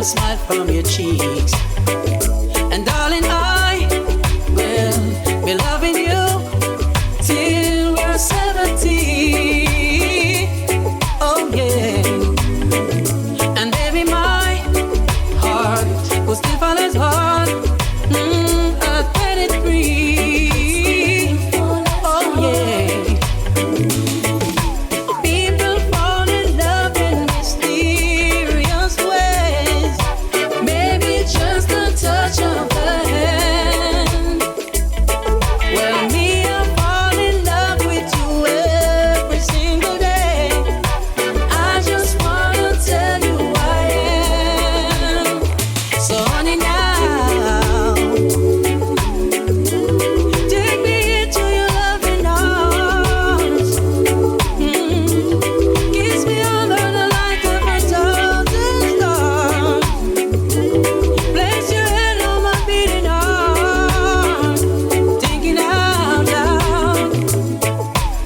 Smile from your cheeks, and darling, I will be loving you till we're 70. Oh yeah, and baby, my heart will still fall as hard at 23. Oh yeah. People fall in love in mysterious ways. Maybe just a touch of the hand. Well, me, I fall in love with you every single day. I just wanna tell you I am. So honey, now take me into your loving arms. Kiss me under the light of a thousand stars. Place your hand on my beating heart. Thinking out loud,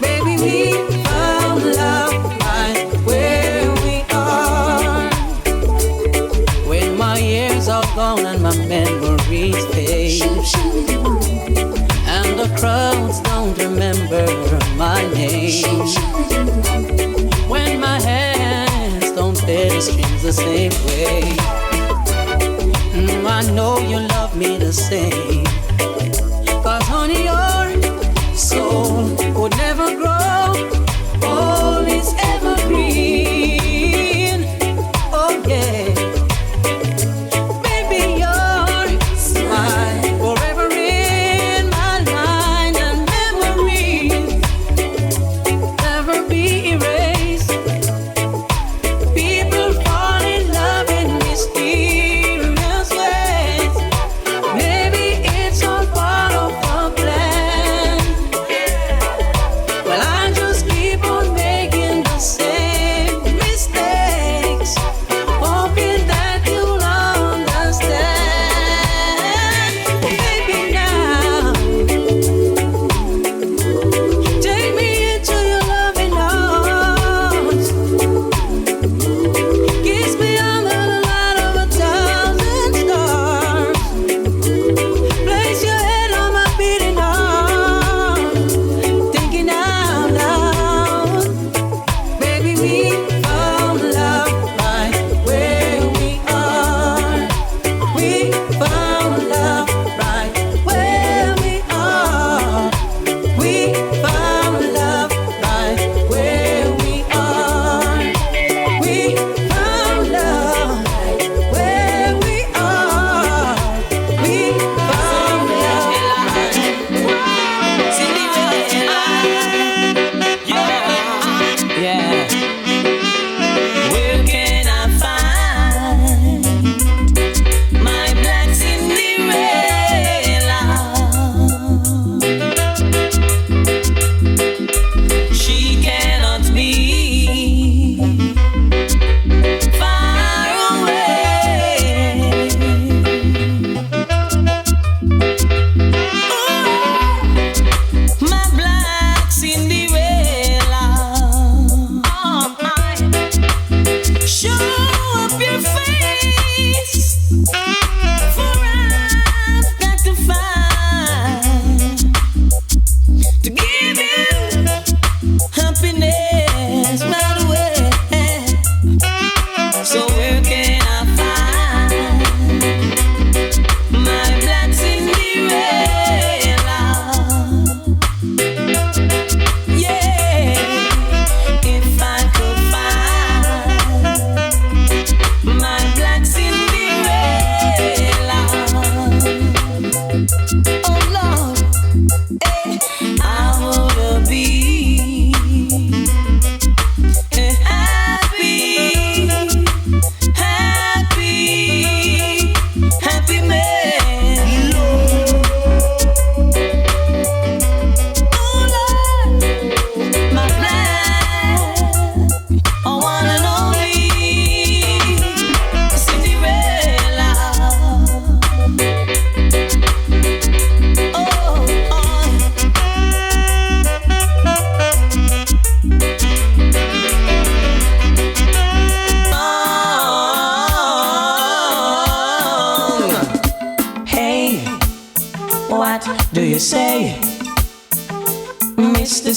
baby, we found love right where we are. When my years are gone and my memories fade, and the crowds don't remember my name, when my hands don't play the strings the same way, I know you love me the same. 'Cause honey, your soul would never grow, all is evergreen. Oh yeah, baby, your smile forever in my mind, and memories never be erased. People fall in love in mysterious ways. Maybe it's all part of a plan.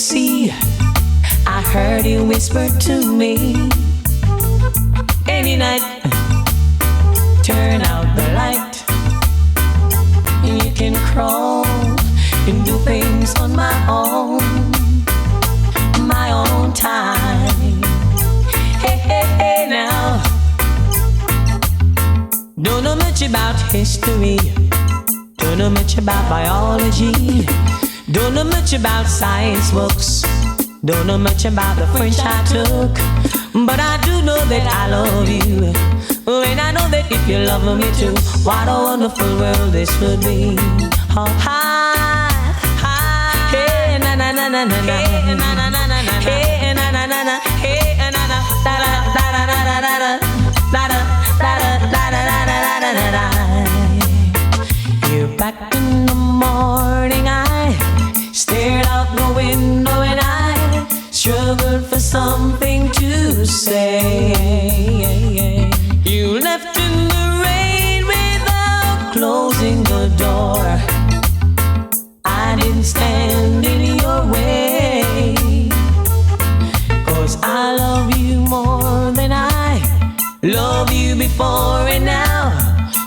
see, I heard you whisper to me, any night, turn out the light. You can crawl and do things on my own time. Hey, hey, hey now. Don't know much about history, don't know much about biology, don't know much about science books, don't know much about the French I took, but I do know that I love you, and I know that if you love me too, what a wonderful world this would be. Oh, hi, hi, hey, na na na na na na, hey, na na na na na, hey, na na na na, hey, na na da da da da da da da da da da da da. You're back in the morning, I stared out the window and I struggled for something to say. You left in the rain without closing the door. I didn't stand in your way, 'cause I love you more than I love you before, and now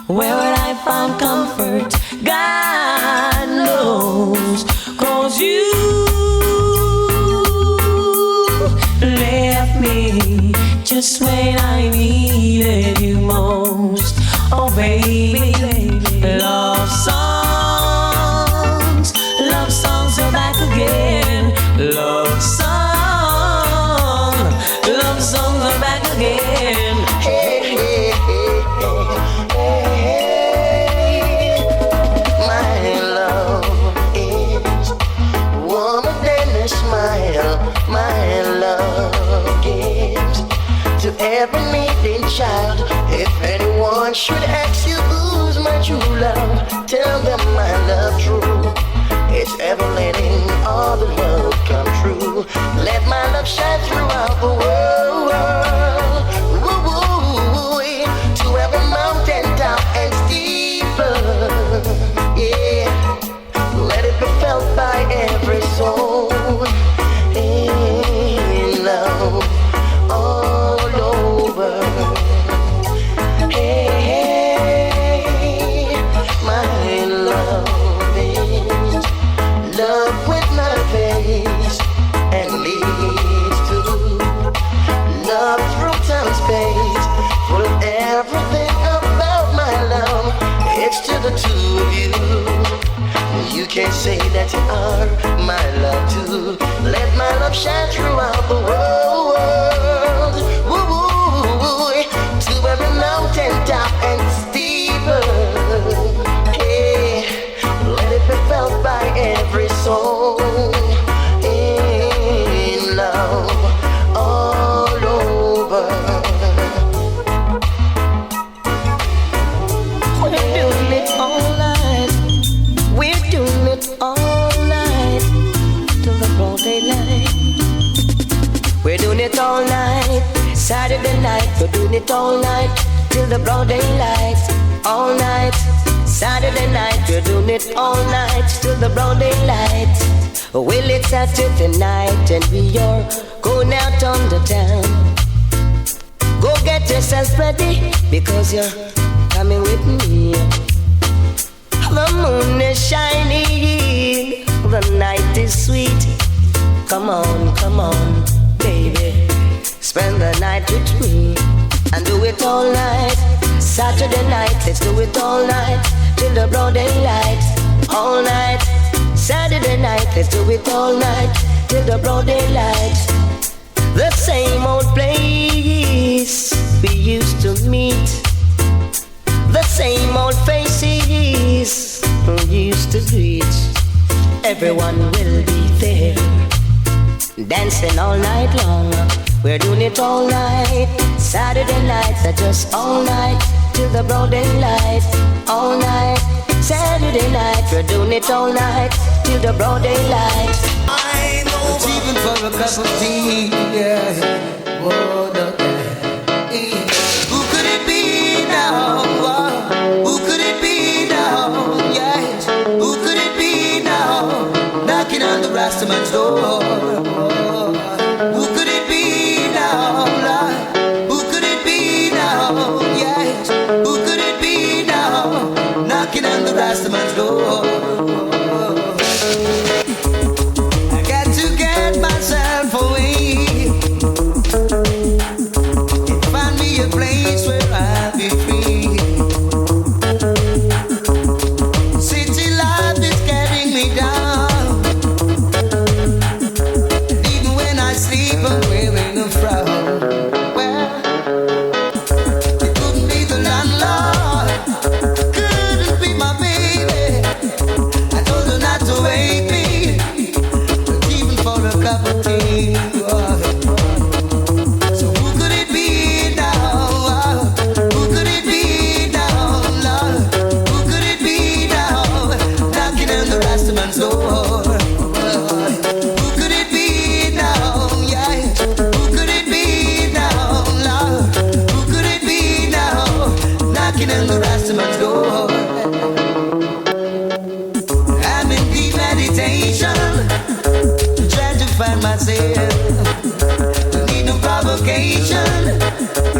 where would I find comfort? God knows, 'cause you left me just when I needed you most. Oh baby, love songs are back again. Love songs are back again. Hey, hey, hey, hey, hey. My love is warmer than a smile. My love gives to every needing child. If anyone should ask you who's my true love, tell them my love true. It's ever letting all the love come true. Let my love shine throughout the world. Woo-woo, to every mountain top and steeple. Yeah, let it be felt by every soul. In love all over. Hey, hey, my love is love with my face and leads to love through time space. Full of everything about my love. It's to the two of you. You can't say that you are my love too. Let my love shine throughout the world. Woo-woo, to every mountain top and steeple. Hey, let it be felt by every soul. In love all over. We're doing it all night. We're doing it all night till the broad daylight. We're doing it all night. Saturday night, we're doing it all night till the broad daylight. All night. Saturday night, we're doing it all night till the broad daylight. Well, it's Saturday night and we are going out on the town. Go get yourself ready because you're coming with me. The moon is shining, the night is sweet. Come on, baby, spend the night with me and do it all night. Saturday night, let's do it all night till the broad daylight. All night. Saturday night, let's do it all night till the broad daylight. The same old place we used to meet. The same old faces we used to greet. Everyone will be there, dancing all night long. We're doing it all night. Saturday nights are just all night till the broad daylight. All night. Saturday night, we're doing it all night till the broad daylight. I know even for a cup of tea, yeah. Whoa, no, yeah. Who could it be now? Who could it be now? Yes. Who could it be now? Knocking on the Rastaman's door.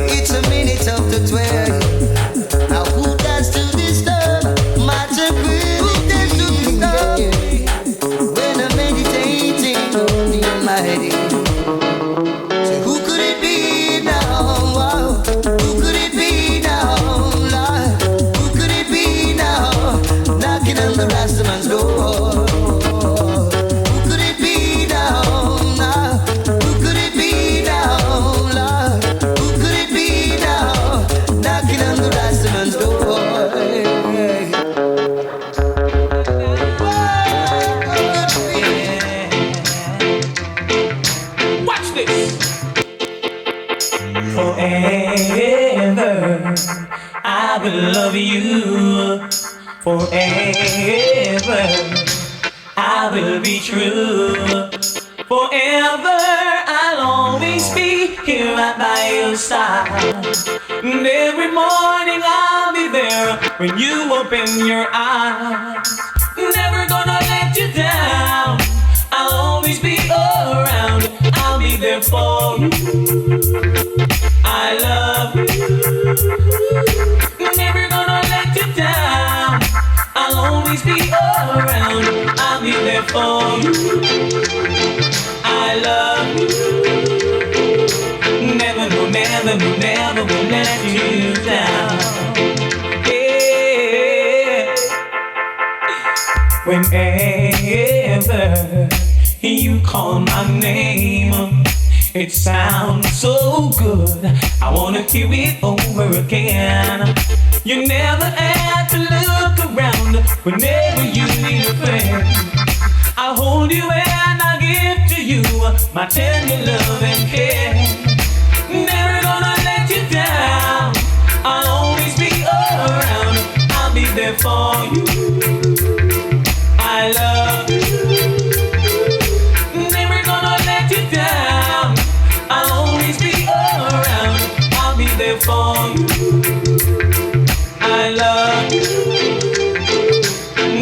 It's a minute after 12. Now who dares to disturb my tranquility? When I'm meditating on the Almighty. So who could it be now? Who could it be now? Lord? Who could it be now? Knocking on the Rastaman's door. Forever, I will love you. Forever, I will be true. Forever, I'll always be here right by your side. And every morning I'll be there when you open your eyes. Never gonna let you down. I'll always be around. I'll be there for you. I love you. Never gonna let you down. I'll always be around. I'll be there for you. I love you. Never, no, never, no, never will let you down. Yeah. Whenever you call my name, it sounds so good. I wanna hear it over again. You never have to look around whenever you need a friend. I'll hold you and I'll give to you my tender love and care. Never gonna let you down. I'll always be around. I'll be there for you. I love you. Never gonna let you down. I'll always be around. I'll be there for you. I love you.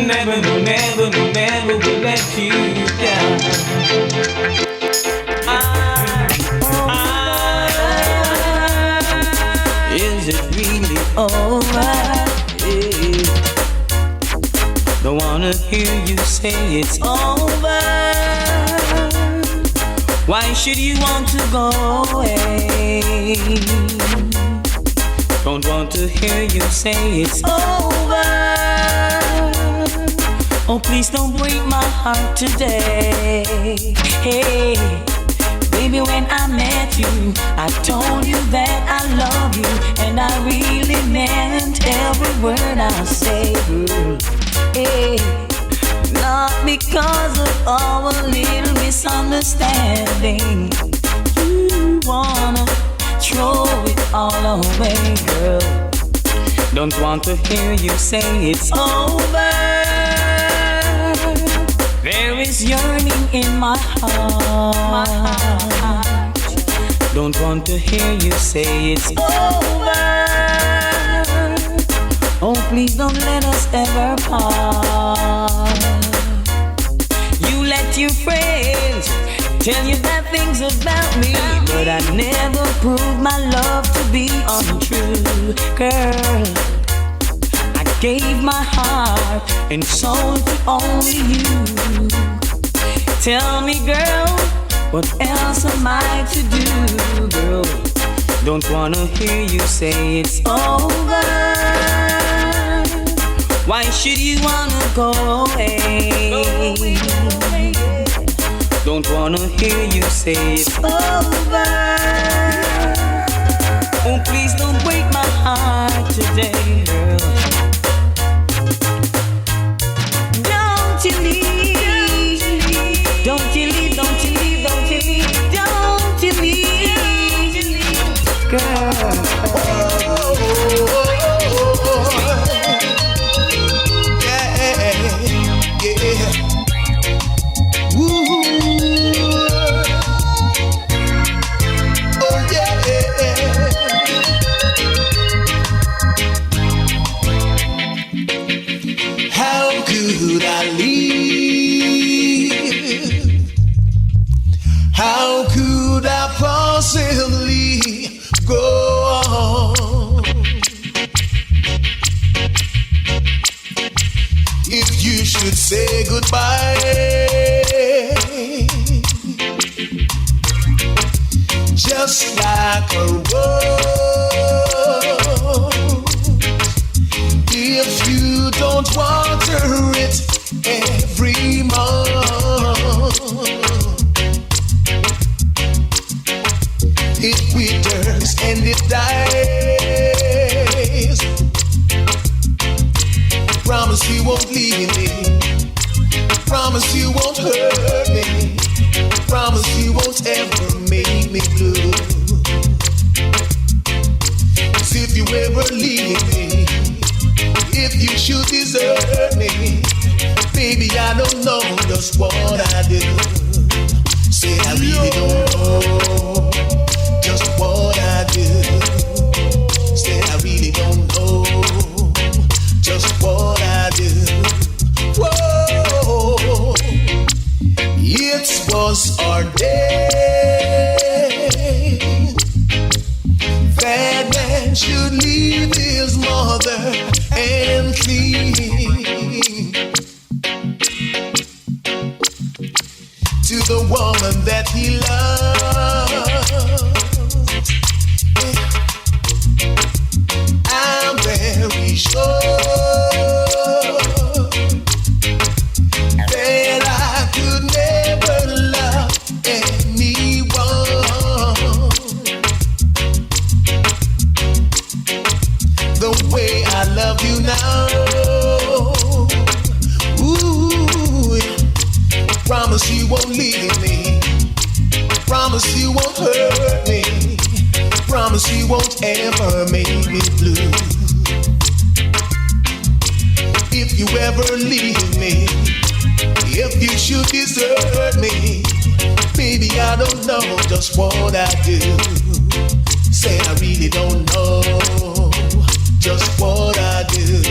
Never, no, never, no, never will let you down. Is it really alright? Yeah. Don't wanna hear you say it's over. Why should you want to go away? Don't want to hear you say it's over. Oh, please don't break my heart today. Hey, baby, when I met you, I told you that I love you, and I really meant every word I say, girl. Hey, not because of our little misunderstanding. You wanna throw it all away, girl. Don't want to hear you say it's over. There is yearning in my heart. Don't want to hear you say it's over. Oh, please don't let us ever part. You let your friends tell you bad things about me, but I never proved my love to be untrue, girl. I gave my heart and soul to only you. Tell me, girl, what else am I to do, girl? Don't wanna hear you say it's over. Why should you wanna go away? Don't wanna hear you say it's over. Oh, please don't break my heart today, girl. Don't you leave. Don't you leave, don't you leave, don't you leave. Don't you leave, girl. How could I possibly goodbye. Just like a rose, if you don't water it every month, it withers and it dies. Promise you won't leave me. Promise you won't hurt me. Promise you won't ever make me blue. 'Cause if you ever leave me, if you should desert me, baby, I don't know just what I do. Say I really don't know just what I do. Say I really don't know just what I do. Whoa, it was our day. That man should leave his mother and flee to the woman that he loves. I'm very sure that I could never love anyone the way I love you now. Ooh, promise you won't leave me. Promise you won't hurt me. Promise you won't ever make me blue. If you ever leave me, if you should desert me, baby, I don't know just what I do. Say I really don't know just what I do.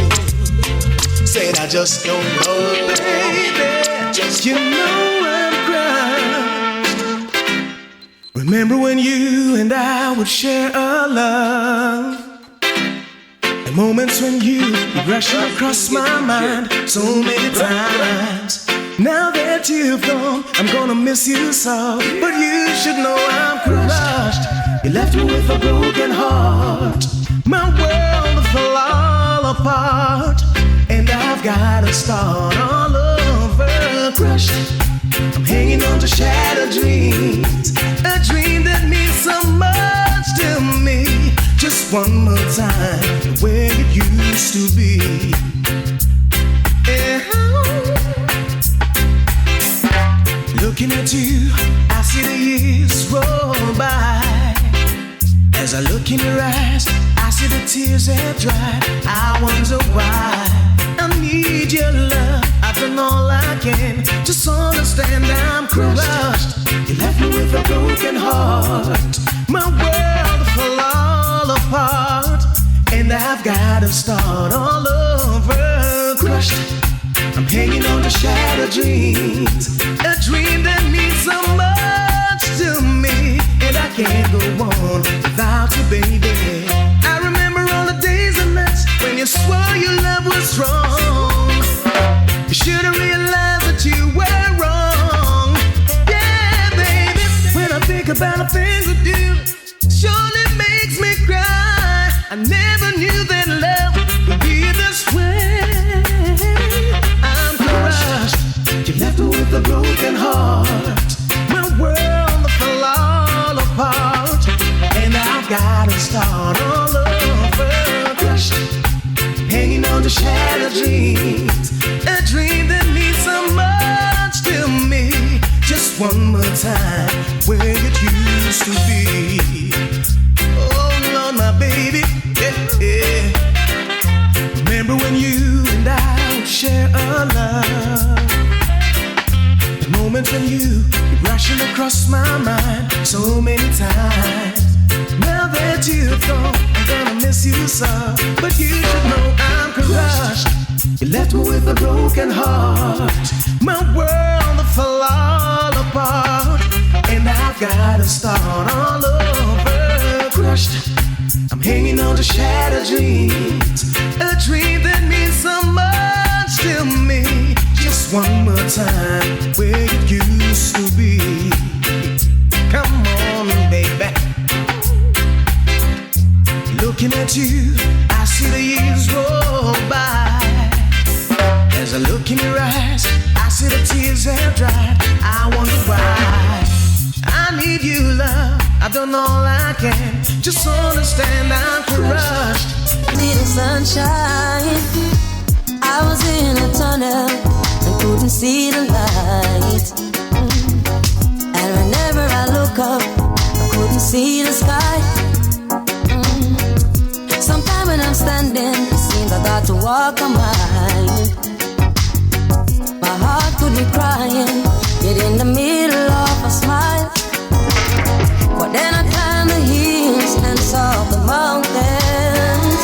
Said I just don't know, baby. Just you know I'm crying. Remember when you and I would share a love? The moments when you would rush across my mind so many times. Now that you've gone, I'm gonna miss you so. But you should know I'm crushed. You left me with a broken heart. My world fell all apart, and I've gotta start all over. Crushed, I'm hanging on to shattered dreams. A dream that means so much to me. Just one more time, the way it used to be. Yeah. Looking at you, I see the years roll by. As I look in your eyes, I see the tears that dry. I wonder why. I need your love. I've done all I can. Just understand I'm crushed. You left me with a broken heart. My world fell all apart, and I've gotta start all over. Crushed, I'm hanging on to shattered dreams. A dream that means so much to me, and I can't go on without you, baby. I remember all the days and nights when you swore your love was strong. You should have realized that you were wrong. Yeah, baby. When I think about the things we do, surely makes me cry. I never knew that love would be this way. I'm crushed. You left me with a broken heart. My world fell all apart, and I've gotta start all over. Crushed, hanging on to shattered dreams. A dream that means so much to me. Just one more time, where it used to be. Oh Lord, my baby, yeah, yeah. Remember when you and I would share a love? The moments when you rushing across my mind so many times. Now that you've gone, I'm gonna miss you so. But you should know I'm crushed. You left me with a broken heart. My world fell all apart, and I've gotta start all over. Crushed, I'm hanging on to shattered dreams. A dream that means so much to me. Just one more time where it used to be. Come on, baby. Looking at you, I see the years roll by. As I look in your eyes, I see the tears have dried. I wonder why. I need you, love. I've done all I can. Just understand I'm crushed. Need the sunshine. I was in a tunnel and couldn't see the light. And whenever I look up, I couldn't see the sky. Sometimes when I'm standing, it seems I got to walk a mile. My heart could be crying, yet in the middle of a smile. But then I climbed the hills and saw the mountains.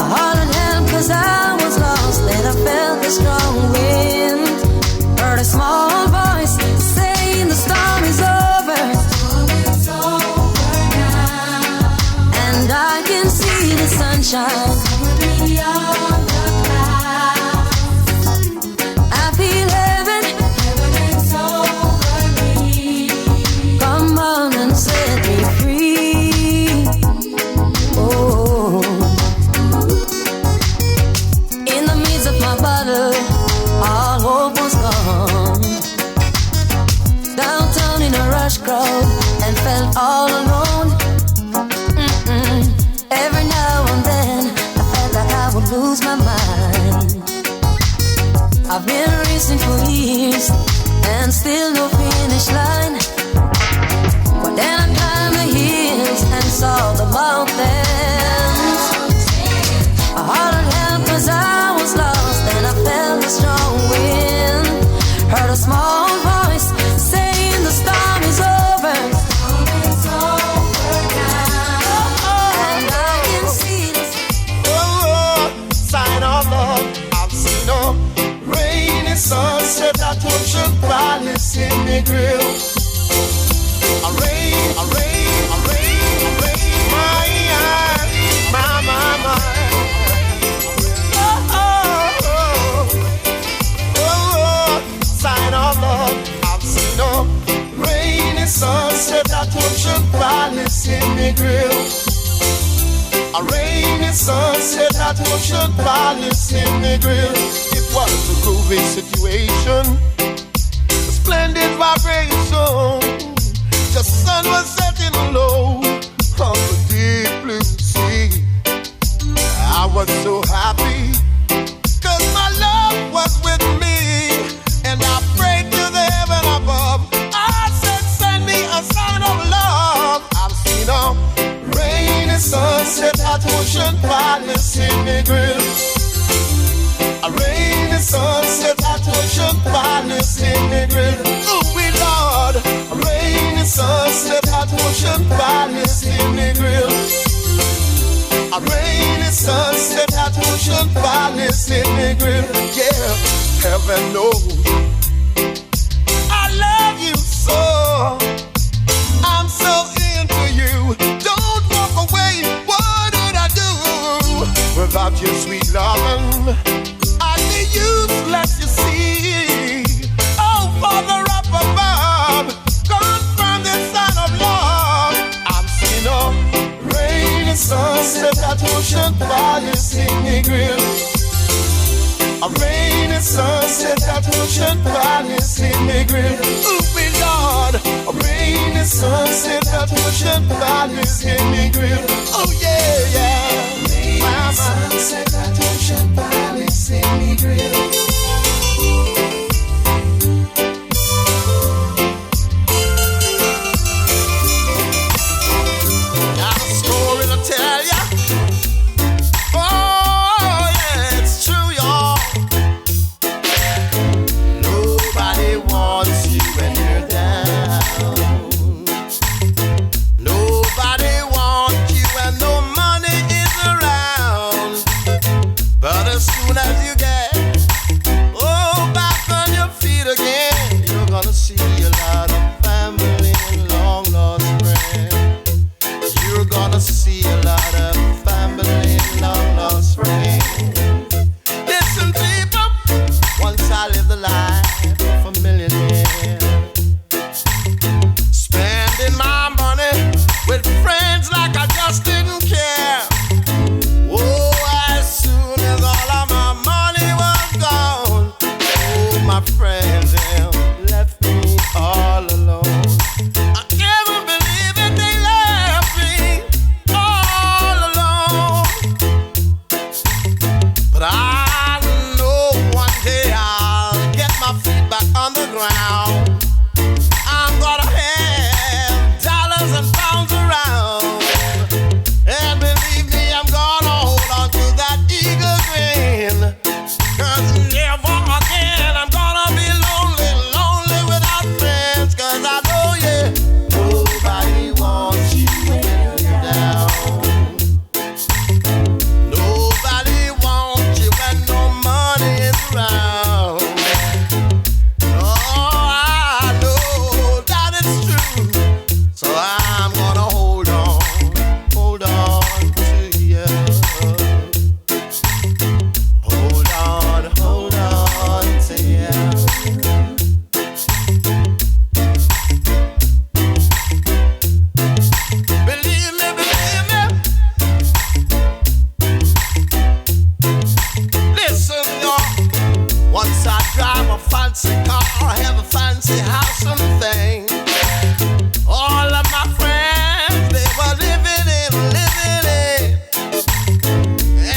I hollered help 'cause I was lost, and I felt the strong wind. Heard a small voice saying the storm is over. And I can see the sunshine beyond the clouds. I feel heaven is over me. Come on and set me free. Oh, in the midst of my battle, all hope was gone. Downtown in a rush crowd and felt all alone. Every now and then I felt like I would lose my mind. I've been racing for years and still no finish line. But then I climbed the hills and saw the mountains. I hollered help 'cause I was lost, and I felt a strong wind. Heard a small voice saying the storm is over. And I can see this. Sign of love, I've seen a rainy sunset that touched a palace in the grill. A rain, my. Sign of love, I've seen a rainy sunset that touched a palace in the grill. A rainy sunset that touched a palace in the grill. It was a groovy situation, a splendid vibration. The sun was setting low on the deep blue sea. I was so happy 'cause my love was with me, and I prayed to the heaven above. I said, send me a sign of love. I've seen a rainy sunset at Ocean Palace in the grill. A rainy sunset at Ocean Palace in the grill. Oh, we Lord, a rainy sunset at Ocean Palace in the grill. A rainy sunset at Ocean Palace in the grill. Yeah, heaven knows I love you so. I'm so into you. Don't walk away. What did I do without your sweet loving? I'd be useless, you see. Oh, Father up above, confirm this sign of love. I'm seeing a rainy sunset at Ocean Palace in the grill. A rainy sunset at Ocean Palace in the grill. Ooh, we Lord, a rainy sunset at Ocean Palace in the grill. Oh yeah, yeah. Rainy sunset at Ocean Palace in the grill. Got a story to tell ya. Oh yeah, it's true, y'all. Nobody wants you when you're down. Nobody wants you when no money is around. But as soon as you get back on your feet again, you're gonna see a lot of family and long lost friends. You're gonna see a lot of family and long lost friends. Listen, people, once I I live the life of a millionaire. Spending my money with friends like I just didn't care. Oh, as soon as all of my money was gone, oh, my friends them left me all alone. I can't believe it, they left me all alone. But I know one day I'll get my feet back on the ground. I'm gonna have dollars and pounds around. And believe me, I'm gonna hold on to that eagle grin. 'Cause never again I'm gonna be lonely, lonely without friends. 'Cause I know, yeah, nobody wants you when you're down. Nobody wants you when no money is around. Oh, I know that it's true. So I'm gonna hold on to you. Hold on to you. Believe me. Listen, y'all. Once I drive a fancy car, have a fancy house and thing. All of my friends, they were living it.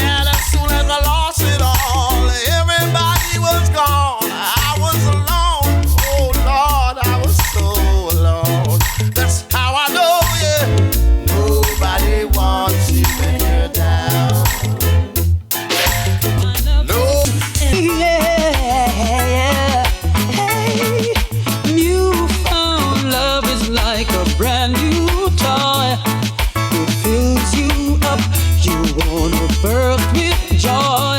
And as soon as I lost it all, everybody was gone. I was alone. Oh Lord, I was so alone. That's how I know, yeah. Nobody wants you when you're down. No. Newfound love is like a brand new toy. It fills you up, you wanna burst with joy.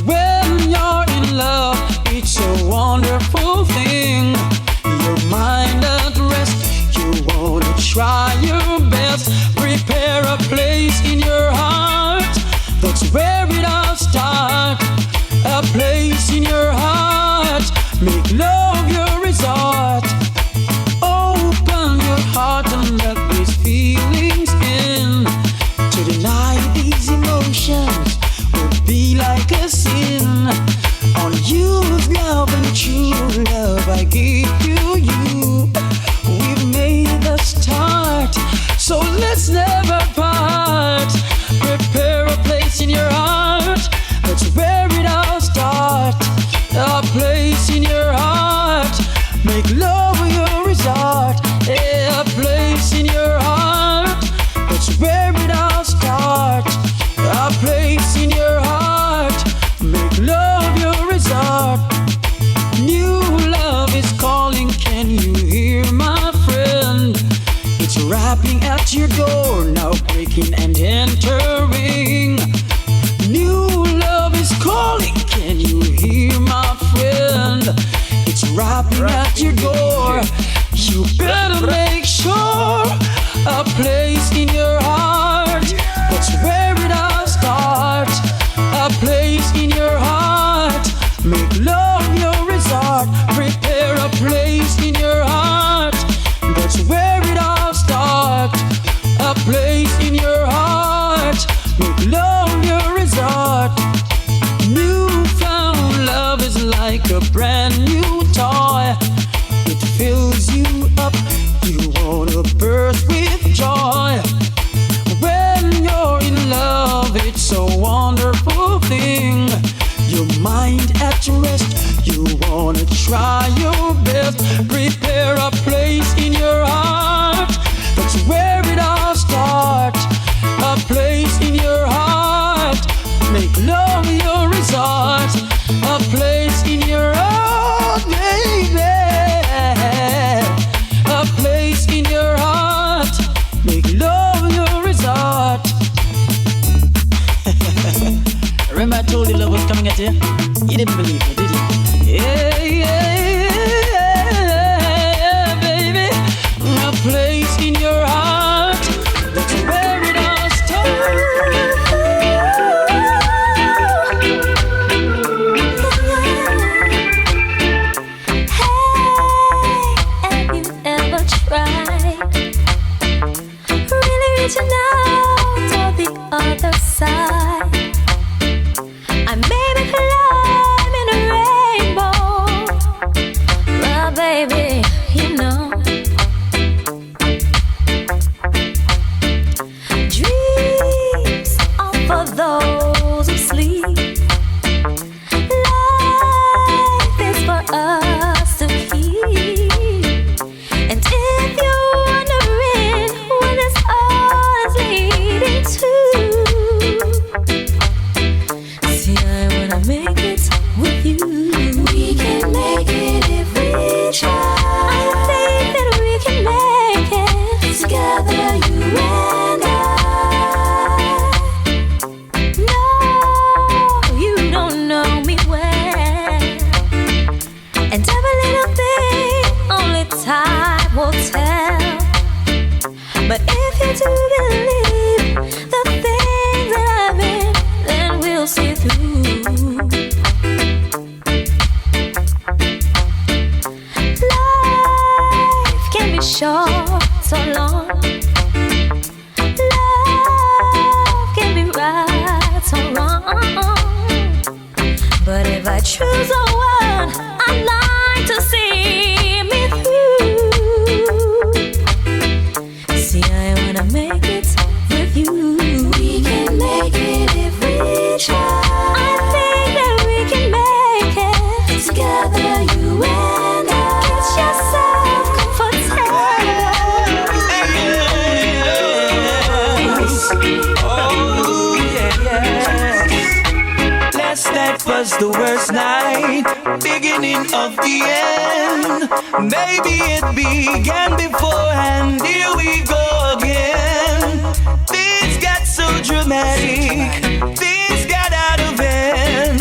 When you're in love, it's a wonderful thing. Your mind at rest, you wanna try your best. Prepare a place in your heart, that's where it all starts. A place in your heart, make love your resort. Open your heart and let these feelings in. To deny these emotions would be like a sin. On you's love and true love I give to you. We've made the start, so let's never part. Prepare a place in your heart, that's where it all starts. A place in your heart, make love your resort. A place in your heart, that's where it all starts. A place in your heart, make love your resort. New love is calling, can you hear my friend? It's rapping at your door, now breaking and entering. New love is calling, can you hear my friend? It's rapping at your door. You better make sure a place in your heart, that's where it all starts. A place in your heart, make love your resort. Prepare a place in your heart, that's where it all starts. A place in your heart, make love your resort. Newfound love is like a brand new toy. It fills you up, you wanna burst with joy. When you're in love, it's a wonderful thing. Your mind at rest, you wanna try your best. Prepare a place in your heart, that's where it all starts. A place in your heart, make love your resort. A place in your heart, baby. A place in your heart, make love your resort. Remember I told you love was coming at you? You didn't believe me, did you? Yeah, baby. A place in your heart, that's where it all starts. reaching out toward the other side. I may be climbing a rainbow, but baby, you know, dreams are for those who sleep. Life is for us to keep. And if you're wondering where this all is leading to, see, I wanna make it with you. We can make it if we try. I think that we can make it together, you and I. No, you don't know me well, and every little thing only time will tell. But if you do believe the things that I've been, then we'll see through. Life can be short, so long. Love can be right, so wrong. But if I choose a one, I'd like to see me through. See, I wanna make it with you. We can make it if we try. I think that we can make it together, you and I. Get yourself comfortable. Oh, yeah. Last night was the worst night, beginning of the end. Maybe it began before, and here we go again. Things got so dramatic, things got out of hand.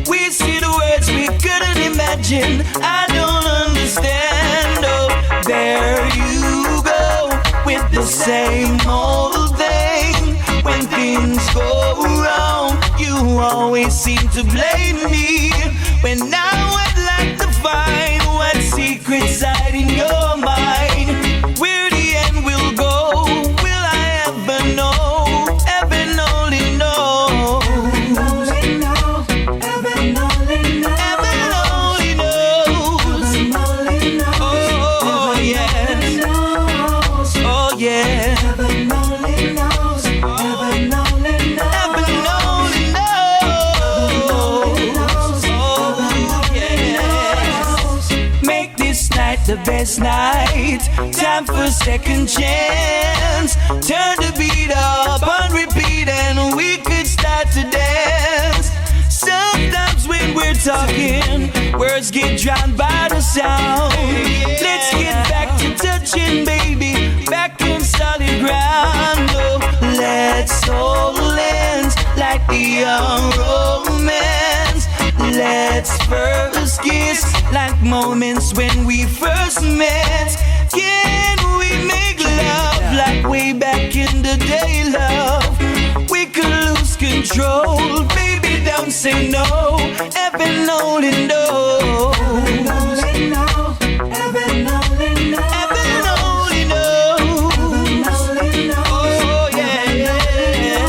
We see the words we couldn't imagine. I don't understand. Oh, there you go with the same old thing. When things go wrong, you always seem to blame me. When now I'd like to find what secrets hide in your mind. Where the end will go, will I ever know? Heaven only knows. Heaven only knows. Heaven only knows. Oh yeah. Oh yeah. Heaven only knows. Heaven only knows. Oh yeah. Make this night the best night. Time for second chance. Turn the beat up on repeat, and we could start to dance. Sometimes when we're talking, words get drowned by the sound. Let's get back to touching, baby, back on solid ground. Oh, let's hold hands like the young romance. Let's first kiss like moments when we first met. Can we make love like way back in the day, love? We could lose control, baby, don't say no. Heaven only knows. Heaven only knows. Heaven only knows. Heaven only knows. Oh yeah, yeah.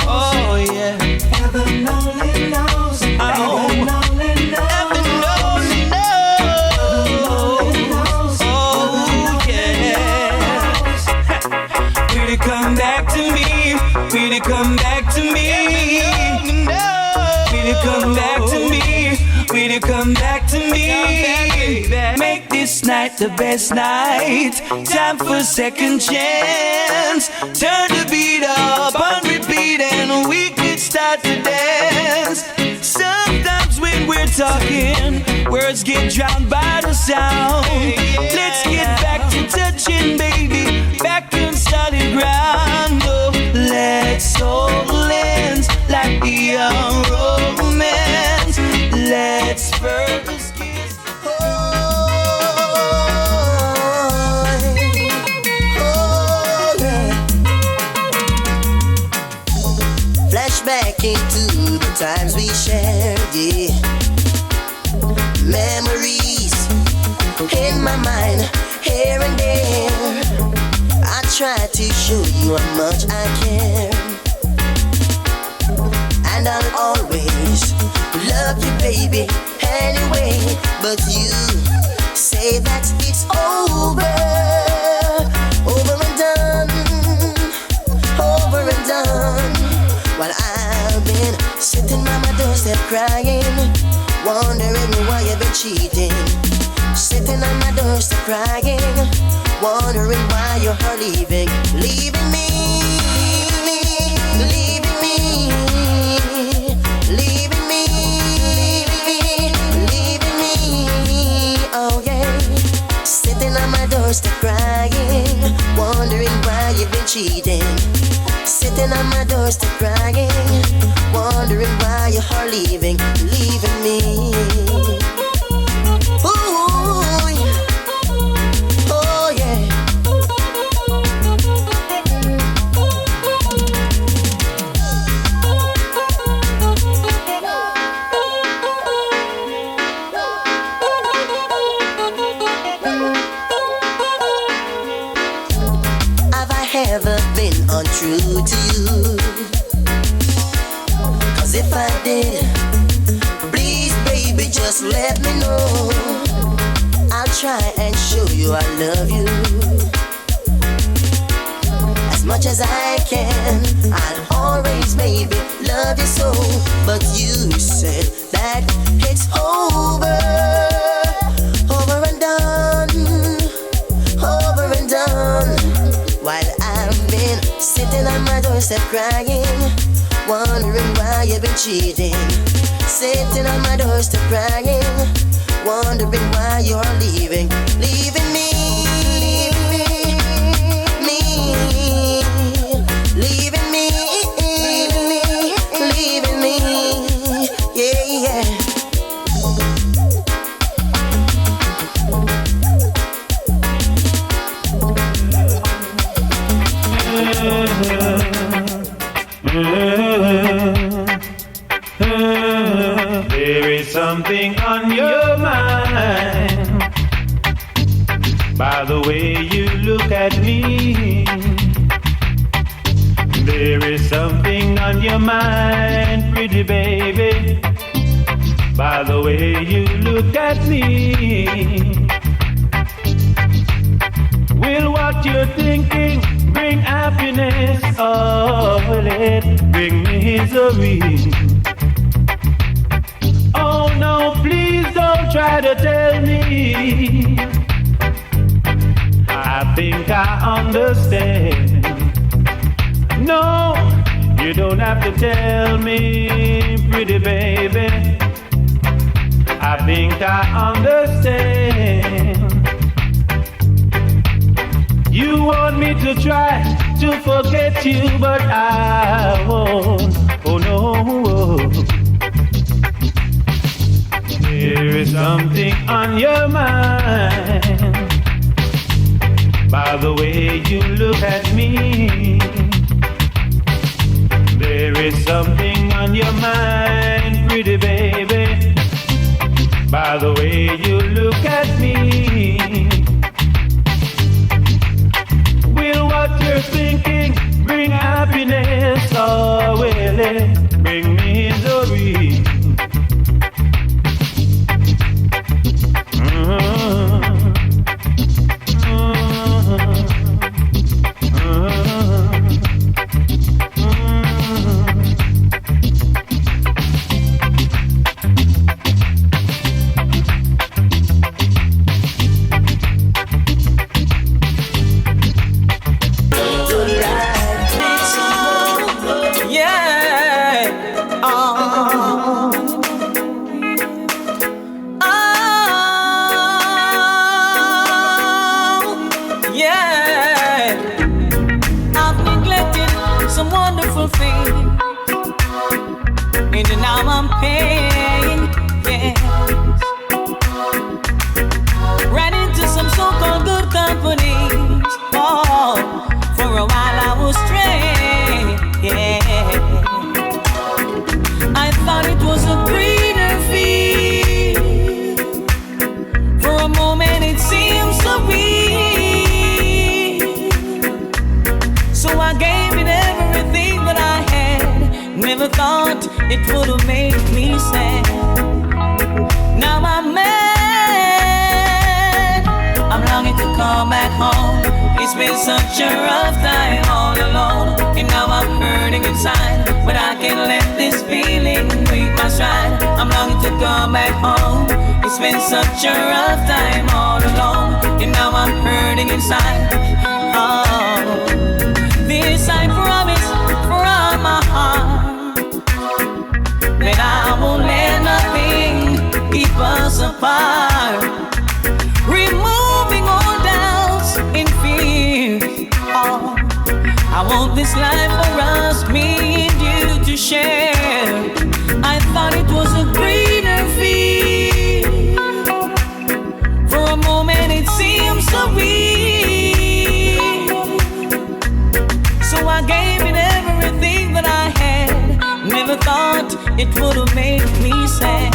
Oh yeah. Heaven only knows. Heaven only knows. Heaven only knows. Oh yeah. Will you come back to me? Will you come back to me? Will you come back to me? Will you come back to me? Make this night the best night. Time for second chance. Turn the beat up on repeat, and we could start to dance. Sometimes when we're talking, words get drowned by the sound. Let's get back to touching, baby, back on solid ground. Oh, let's hold hands like the young romance. Let's first kiss. Flashback into the times we shared, yeah. Memories in my mind, here and there. I try to show you how much I care. And I'll always love you, baby, anyway. But you say that it's over and done, over and done. While I've been sitting by my doorstep crying, wondering why you've been cheating. Sitting on my doorstep crying, wondering why you're leaving, leaving me, leaving me, leaving me, leaving me. Oh yeah, sitting on my doorstep crying, wondering why you've been cheating. Sitting on my doorstep crying, wondering why you're leaving, leaving me. Untrue to you, 'cause if I did, please baby just let me know. I'll try and show you I love you as much as I can. I'll always maybe love you so. But you said that it's over and done, over and done. While I've been sitting on my doorstep crying, wondering why you've been cheating. Sitting on my doorstep crying, wondering why you're leaving, leaving me, leaving me, leaving me, yeah, yeah. There is something on your mind by the way you look at me. There is something on your mind, pretty baby, by the way you look at me. Will what you're thinking bring happiness, or will it bring misery? Oh no, please don't try to tell me. I think I understand. No, you don't have to tell me, pretty baby. I think I understand. You want me to try to forget you, but I won't. Oh no. There is something on your mind by the way you look at me. There is something on your mind, pretty baby, by the way you look at me. Will what you're thinking bring happiness, or will it bring misery? Never thought it would have made me sad. Now I'm mad. I'm longing to come back home. It's been such a rough time all alone, and now I'm hurting inside, but I can't let this feeling break my stride. I'm longing to come back home. It's been such a rough time all alone, and now I'm hurting inside. Oh, this I promise from my heart, that I won't let nothing keep us apart. Removing all doubts and fears. Oh, I want this life for us, me and you to share. I thought it was a greener field. For a moment it seemed so real. So I gave it everything that I had. Never thought it would have made me sad.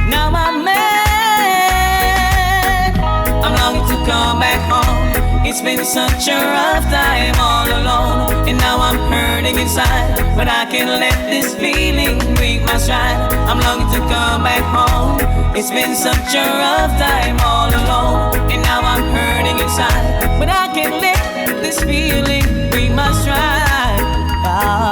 Now I'm mad. I'm longing to come back home. It's been such a rough time all alone, and now I'm hurting inside, but I can't let this feeling break my stride. I'm longing to come back home. It's been such a rough time all alone, and now I'm hurting inside, but I can't let this feeling break my stride. Oh.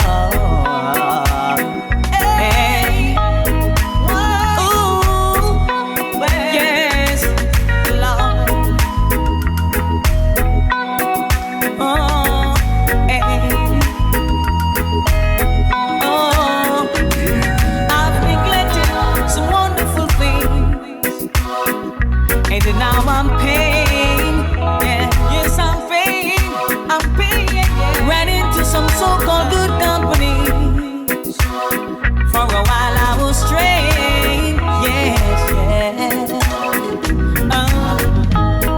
Now I'm paying, yeah, yes I'm paying, yeah. Ran into some so-called good companies. For a while I was straying, yes, yeah.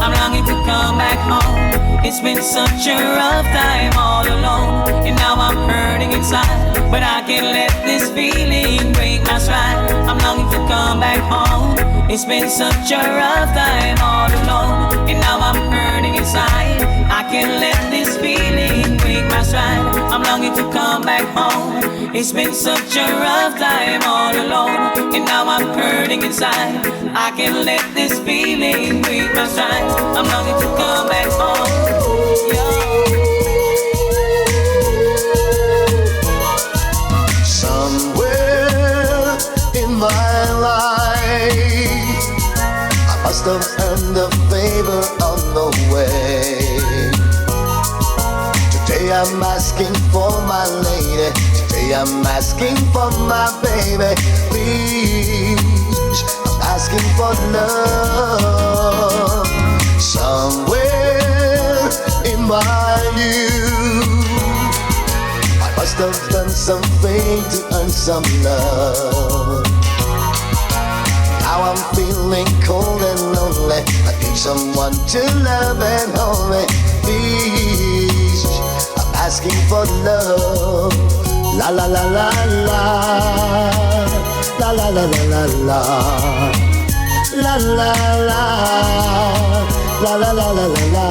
I'm longing to come back home. It's been such a rough time all alone, and now I'm hurting inside, but I can't let this feeling break my stride. I'm longing to come back home. It's been such a rough time all alone, and now I'm hurting inside. I can't let this feeling break my stride. I'm longing to come back home. It's been such a rough time all alone, and now I'm hurting inside. I can't let this feeling break my stride. I'm longing to come back home. Somewhere in my life, I must have earned a favor on the way. Today I'm asking for my lady. Today I'm asking for my baby. Please, I'm asking for love. Somewhere in my youth, I must have done something to earn some love. Now I'm feeling cold and lonely. I need someone to love and hold me. Please, I'm asking for love. La la la la la, la la la la la la, la la la, la la la la la.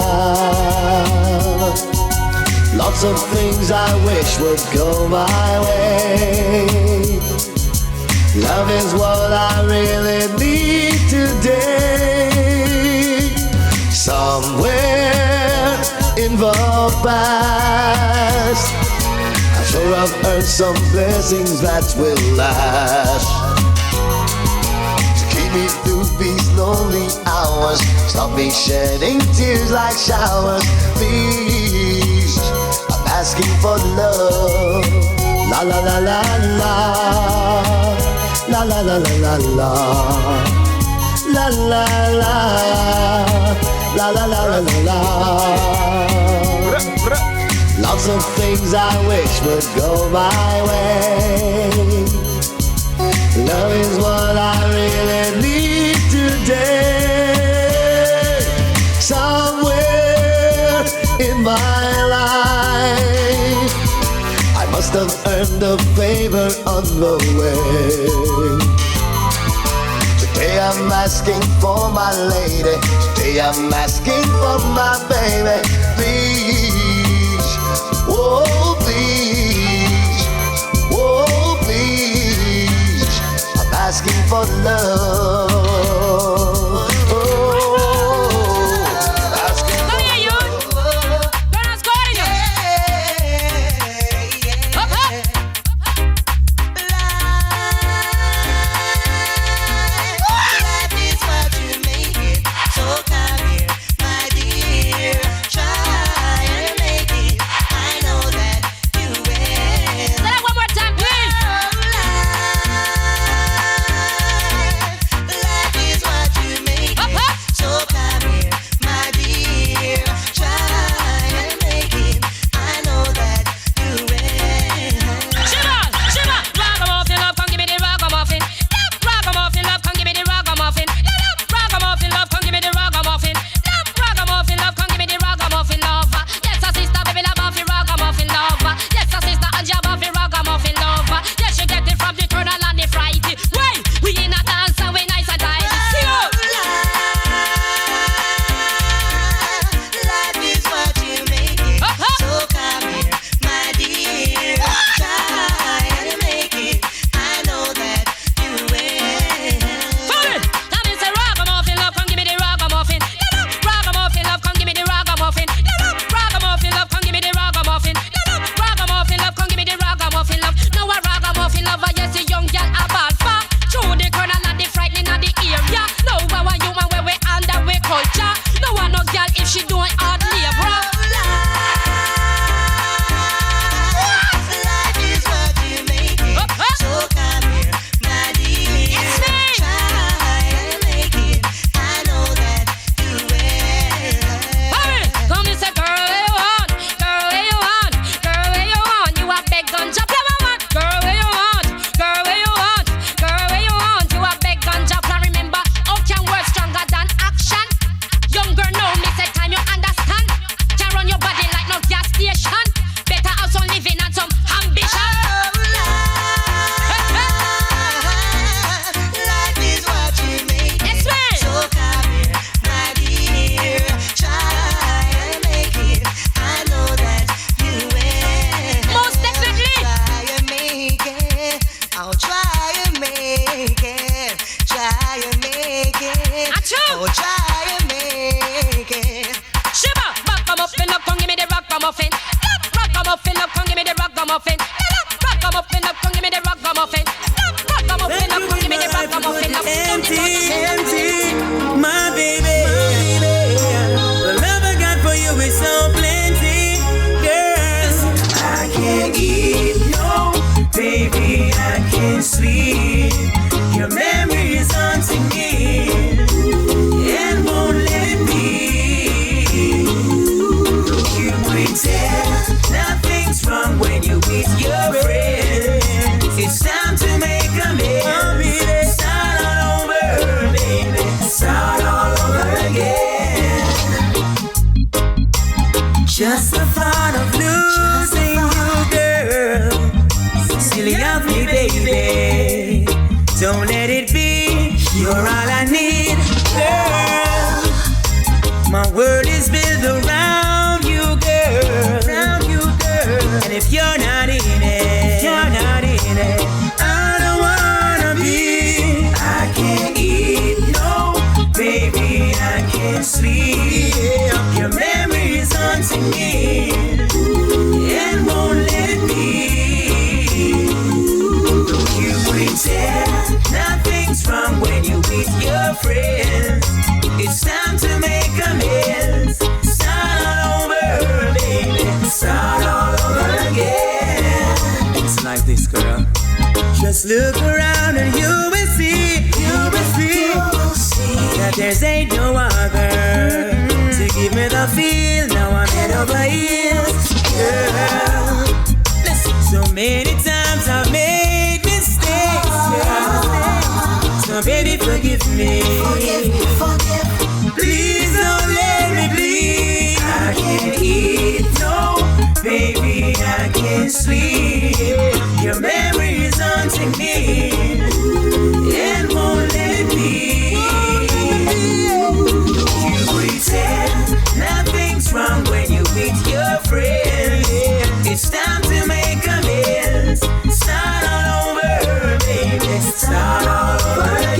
Lots of things I wish would go my way. Love is what I really need today. Somewhere in the past, I'm sure I've earned some blessings that will last. To keep me through these lonely hours, stop me shedding tears like showers. Please, I'm asking for love. La la la la la, la la la la la la, la la la, la la la la la. Lots of things I wish would go my way. Love is what I really need today. Somewhere in my life, I must have earned a favor on the way. Today I'm asking for my lady. Today I'm asking for my baby. Please, oh please, for love. Just the thought of losing you, girl, silly of me, baby. Don't let it be. You're all I need, girl. My world is built around you, girl. Around you, girl. And if you're not in it, I don't wanna be. I can't eat, no, baby. I can't sleep. Your memory is haunting me and won't let me. Don't you pretend nothing's wrong when you with your friends. It's time to make amends. Start all over, baby. Start all over again. It's like this, girl. Just look around and you will see that there's ain't no other to give me the feel. Now I'm head over heels, girl. Listen, so many times I've made mistakes, girl. So baby, forgive me. Please don't let me bleed. I can't eat, no, baby, I can't sleep. Your memory is haunting me and won't let me. You pretend nothing's wrong when you meet your friends. It's time to make amends. Start all over, baby. Start all over.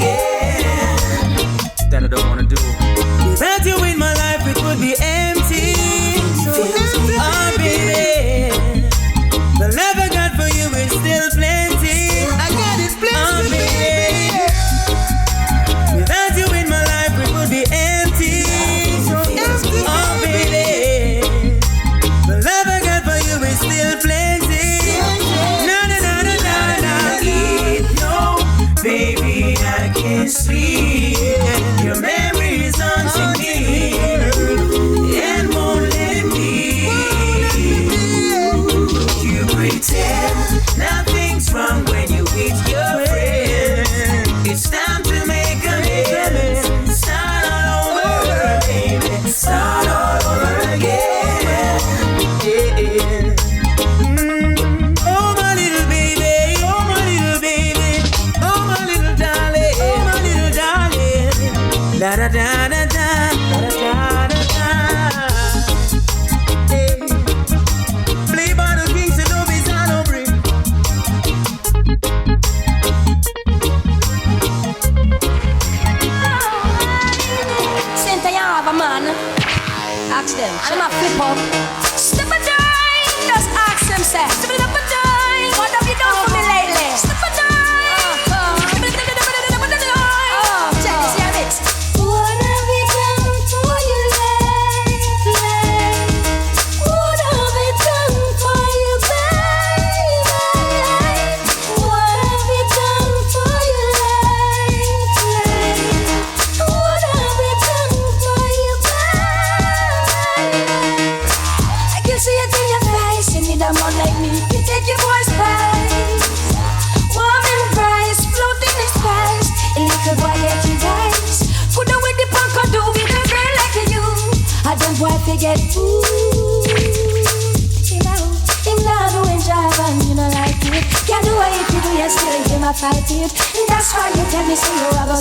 Him not doing jive and you know like it. Can't do what you do, you still him a fight it. And that's why you tell me say you'll have a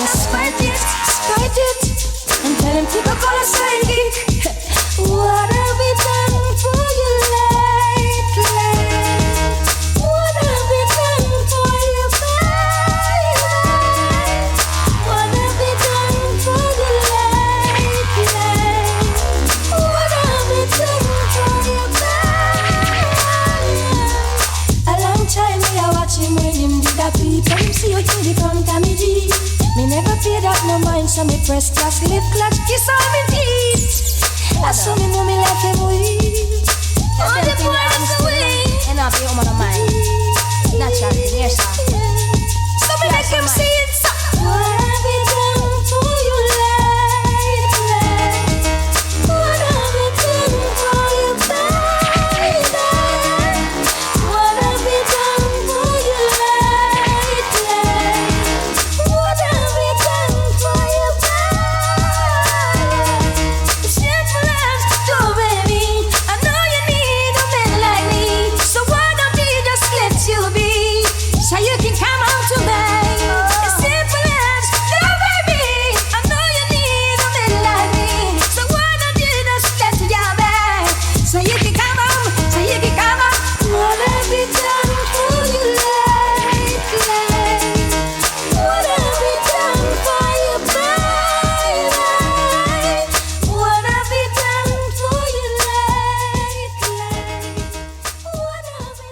spite it. And tell him keep a color psychic. What have we done for you lately? What have we done for you, baby? What have we done for you lately? What have we done for you, baby? A long time me I watch him when him did a peep. When him see you till he come to me G. Me never paid up no mind, so me press class, lip clutch, kiss all me teeth. I saw me know me like him weak.